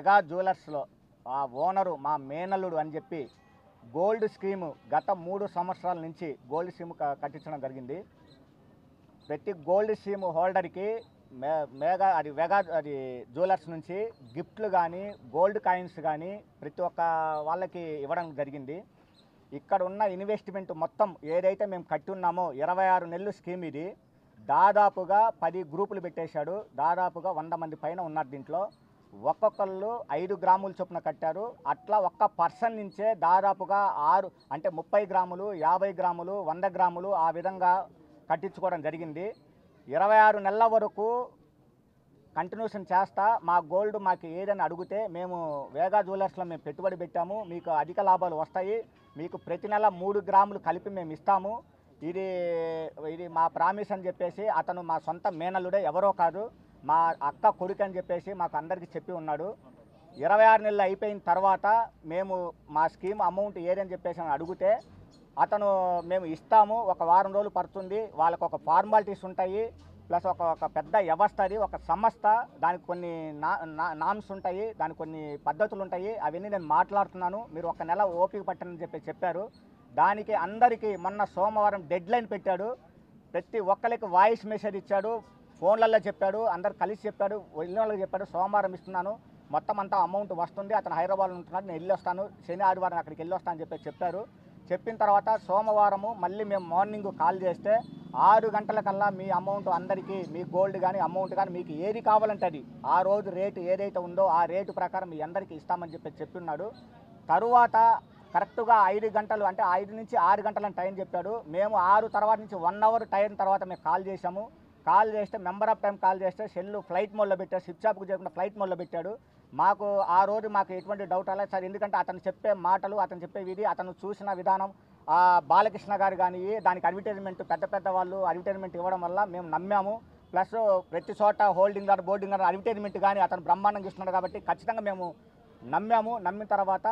వెగా జ్యువెలర్స్లో ఆ ఓనరు మా మేనల్లుడు అని చెప్పి గోల్డ్ స్కీము గత 3 సంవత్సరాల నుంచి గోల్డ్ స్కీము కట్టించడం జరిగింది. ప్రతి గోల్డ్ స్కీము హోల్డర్కి వెగా జ్యువెలర్స్ నుంచి గిఫ్ట్లు కానీ గోల్డ్ కాయిన్స్ కానీ ప్రతి ఒక్క వాళ్ళకి ఇవ్వడం జరిగింది. ఇక్కడ ఉన్న ఇన్వెస్ట్మెంట్ మొత్తం ఏదైతే మేము కట్టి ఉన్నామో 26 నెలలు స్కీమ్ ఇది. దాదాపుగా 10 గ్రూపులు పెట్టేశాడు. దాదాపుగా 100 మంది పైన ఉన్నారు దీంట్లో. ఒక్కొక్కళ్ళు 5 గ్రాముల చొప్పున కట్టారు. అట్లా ఒక్క పర్సన్ నుంచే దాదాపుగా 6 అంటే 30 గ్రాములు, 50 గ్రాములు, 100 గ్రాములు ఆ విధంగా కట్టించుకోవడం జరిగింది. 26 నెలల వరకు కంటిన్యూషన్ చేస్తా మా గోల్డ్ మాకు ఏదని అడిగితే మేము వేగా జ్యువెలర్స్లో మేము పెట్టుబడి పెట్టాము, మీకు అధిక లాభాలు వస్తాయి, మీకు ప్రతి నెల 3 గ్రాములు కలిపి మేము ఇస్తాము, ఇది మా ప్రామిస్ అని చెప్పేసి అతను మా సొంత మేనల్లుడే, ఎవరో కాదు, మా అక్క కొడుకు అని చెప్పేసి మాకు అందరికీ చెప్పి ఉన్నాడు. 26 నెలలు అయిపోయిన తర్వాత మేము మా స్కీమ్ అమౌంట్ ఏదని చెప్పేసి అడిగితే అతను మేము ఇస్తాము, ఒక వారం రోజులు పడుతుంది, వాళ్ళకు ఒక ఫార్మాలిటీస్ ఉంటాయి, ప్లస్ ఒక పెద్ద వ్యవస్థ, అది ఒక సంస్థ, దానికి కొన్ని నామ్స్ ఉంటాయి, దానికి కొన్ని పద్ధతులు ఉంటాయి, అవన్నీ నేను మాట్లాడుతున్నాను, మీరు ఒక నెల ఓపిక పట్టనని చెప్పారు. దానికి అందరికీ మొన్న సోమవారం డెడ్ లైన్ పెట్టాడు. ప్రతి ఒక్కరికి వాయిస్ మెసేజ్ ఇచ్చాడు, ఫోన్లలో చెప్పాడు, అందరు కలిసి చెప్పాడు, వెళ్ళిన వాళ్ళకి చెప్పాడు, సోమవారం ఇస్తున్నాను, మొత్తం అంతా అమౌంట్ వస్తుంది, అతను హైదరాబాద్లో ఉంటున్నాడు, నేను వెళ్ళి వస్తాను, శని ఆదివారం అక్కడికి వెళ్ళి వస్తాను అని చెప్పారు. చెప్పిన తర్వాత సోమవారము మళ్ళీ మేము మార్నింగ్ కాల్ చేస్తే 6 గంటలకల్లా మీ అమౌంట్ అందరికీ, మీ గోల్డ్ కానీ అమౌంట్ కానీ మీకు ఏది కావాలంటే అది, ఆ రోజు రేటు ఏదైతే ఉందో ఆ రేటు ప్రకారం మీ అందరికీ ఇస్తామని చెప్పిన్నాడు. తరువాత కరెక్ట్గా 5 గంటలు అంటే 5 నుంచి 6 గంటలని టైం చెప్పాడు. మేము 6 తర్వాత నుంచి 1 అవర్ టైం తర్వాత మేము కాల్ చేసాము. కాల్ చేస్తే మెంబర్ ఆఫ్ టైం కాల్ చేస్తే సెల్ ఫ్లైట్ మోడ్లో పెట్టాడు, స్విచ్ ఆఫ్కు చేయకుండా ఫ్లైట్ మోడ్లో పెట్టాడు. మాకు ఆ రోజు మాకు ఎటువంటి డౌట్ అలా సార్, ఎందుకంటే అతను చెప్పే మాటలు, అతను చెప్పే విధి, అతను చూసిన విధానం, బాలకృష్ణ గారు కానీ దానికి అడ్వర్టైజ్మెంట్ పెద్ద వాళ్ళు అడ్వర్టైజ్మెంట్ ఇవ్వడం వల్ల మేము నమ్మాము. ప్లస్ ప్రతి చోట హోల్డింగ్ గారు, బోర్డింగ్ గారు అడ్వర్టైజ్మెంట్ కానీ అతను బ్రహ్మాండంగా ఇస్తున్నాడు కాబట్టి ఖచ్చితంగా మేము నమ్మాము. నమ్మిన తర్వాత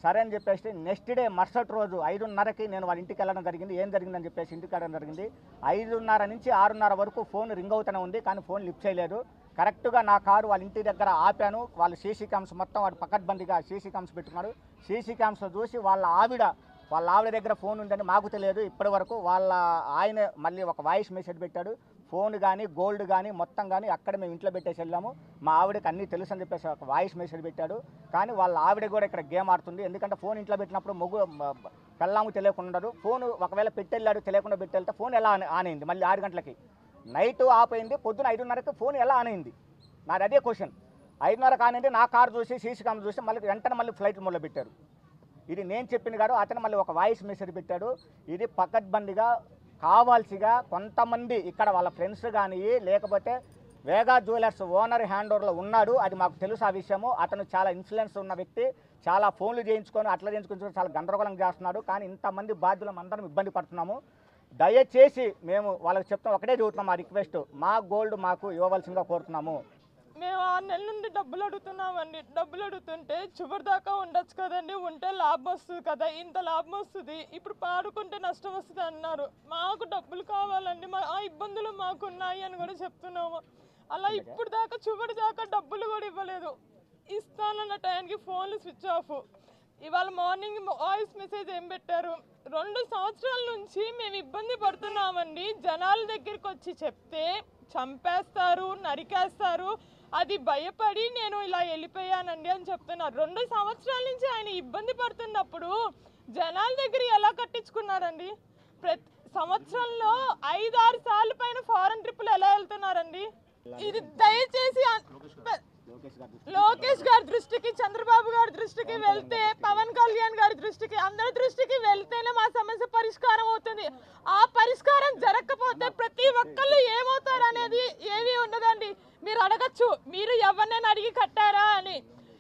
సరే అని చెప్పేసి నెక్స్ట్ డే మరుసటి రోజు 5:30కి నేను వాళ్ళ ఇంటికి వెళ్ళడం జరిగింది. ఏం జరిగిందని చెప్పేసి ఇంటికి వెళ్ళడం జరిగింది. 5:30 నుంచి 6:30 వరకు ఫోన్ రింగ్ అవుతూనే ఉంది, కానీ ఫోన్ లిఫ్ట్ చేయలేదు. కరెక్ట్గా నా కారు వాళ్ళ ఇంటి దగ్గర ఆపాను. వాళ్ళు సీసీ క్యామ్స్ మొత్తం వాడు పకడ్బందీగా సీసీ క్యామ్స్ పెట్టుకున్నాడు. సీసీ క్యామ్స్లో చూసి వాళ్ళ ఆవిడ దగ్గర ఫోన్ ఉందని మాకు తెలియదు ఇప్పటి వరకు. ఆయన మళ్ళీ ఒక వాయిస్ మెసేజ్ పెట్టాడు. ఫోన్ కానీ గోల్డ్ కానీ మొత్తం కానీ అక్కడ మేము ఇంట్లో పెట్టేసి వెళ్ళాము, మా ఆవిడకి అన్నీ తెలుసు అని చెప్పేసి ఒక వాయిస్ మెసేజ్ పెట్టాడు. కానీ వాళ్ళ ఆవిడ కూడా ఇక్కడ గేమ్ ఆడుతుంది. ఎందుకంటే ఫోన్ ఇంట్లో పెట్టినప్పుడు పెళ్ళాము తెలియకుండా ఉండదు. ఫోన్ ఒకవేళ పెట్టెళ్ళాడు తెలియకుండా పెట్టెళ్తే ఫోన్ ఎలా ఆన్ అయింది? మళ్ళీ 6 గంటలకి నైట్ ఆఫ్ అయింది, పొద్దున 5:30కి ఫోన్ ఎలా ఆన్ అయింది? నాది అదే క్వశ్చన్. 5:30 ఆన్ అయింది, నా కారు చూసి సీసీ క్యామ్ చూసి వెంటనే మళ్ళీ ఫ్లైట్ మోడ్లో పెట్టారు. ఇది నేను చెప్పిన కాదు, అతను మళ్ళీ ఒక వాయిస్ మెసేజ్ పెట్టాడు. ఇది పకడ్బందీగా కావాల్సిగా కొంతమంది ఇక్కడ వాళ్ళ ఫ్రెండ్స్ కానీ లేకపోతే వేగా జ్యువెలర్స్ ఓనర్ హ్యాండ్ ఓవర్లో ఉన్నాడు, అది మాకు తెలుసు ఆ విషయము. అతను చాలా ఇన్ఫ్లుయెన్స్ ఉన్న వ్యక్తి, చాలా ఫోన్లు చేయించుకొని అట్లా చేయించుకొని చాలా గందరగోళం చేస్తున్నాడు. కానీ ఇంతమంది బాధ్యులం అందరం ఇబ్బంది పడుతున్నాము. దయచేసి మేము వాళ్ళకి చెప్తాం, ఒకటే చెబుతున్నాం, మా రిక్వెస్ట్, మా గోల్డ్ మాకు ఇవ్వవలసిందిగా కోరుతున్నాము. మేము 6 నెలల నుండి డబ్బులు అడుగుతున్నామండి. డబ్బులు అడుగుతుంటే చివరి దాకా ఉండొచ్చు కదండి, ఉంటే లాభం వస్తుంది కదా, ఇంత లాభం వస్తుంది, ఇప్పుడు పాడుకుంటే నష్టం వస్తుంది అన్నారు. మాకు డబ్బులు కావాలండి, ఆ ఇబ్బందులు మాకున్నాయి అని కూడా చెప్తున్నాము. అలా ఇప్పుడు దాకా చివరి దాకా డబ్బులు కూడా ఇవ్వలేదు. ఇస్తానన్న టైంకి ఫోన్లు స్విచ్ ఆఫ్. ఇవాళ మార్నింగ్ వాయిస్ మెసేజ్ ఏం పెట్టారు, 2 సంవత్సరాల నుంచి మేము ఇబ్బంది పడుతున్నామండి, జనాల దగ్గరికి వచ్చి చెప్తే చంపేస్తారు, నరికేస్తారు, అది భయపడి నేను ఇలా వెళ్ళిపోయానండి అని చెప్తున్నారు. 2 సంవత్సరాల నుంచి ఆయన ఇబ్బంది పడుతున్నప్పుడు జనాల దగ్గర ఎలా కట్టించుకున్నారండి? ప్రతి సంవత్సరంలో 5-6 సార్లు పైన ఫారెన్ ట్రిప్పులు ఎలా వెళ్తున్నారండి? ఇది దయచేసి లోకేష్ గారి దృష్టికి, చంద్రబాబు గారి దృష్టికి వెళ్తే, పవన్ కళ్యాణ్ గారి దృష్టికి, అందరి దృష్టికి వెళ్తేనే మా సమస్య పరిష్కారం అవుతుంది. ఆ పరిష్కారం జరగకపోతే ప్రతి ఒక్కళ్ళు ఏమవుతారు అనేది ఏమీ ఉండదండి. మీరు అడగచ్చు, మీరు ఎవరినైనా అడిగి కట్టారా అని.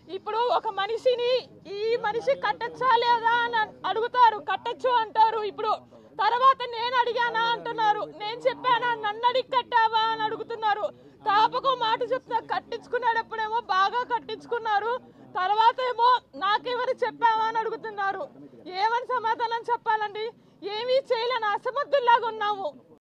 ఇప్పుడు ఒక మనిషిని ఈ మనిషి కట్టచ్చా లేదా అని అడుగుతారు, కట్టచ్చు అంటారు. ఇప్పుడు తర్వాత నేను అడిగానా అంటున్నారు, నేను చెప్పానా, నన్ను అడిగి కట్టావా అని అడుగుతున్నారు. తాపకో మాట చెప్తా, కట్టించుకునేటప్పుడేమో బాగా కట్టించుకున్నారు, తర్వాత ఏమో నాకేమని చెప్పావా అని అడుగుతున్నారు. ఏమని సమాధానం చెప్పాలండి? ఏమీ చేయలేని అసమర్థుల్లాగా ఉన్నాము.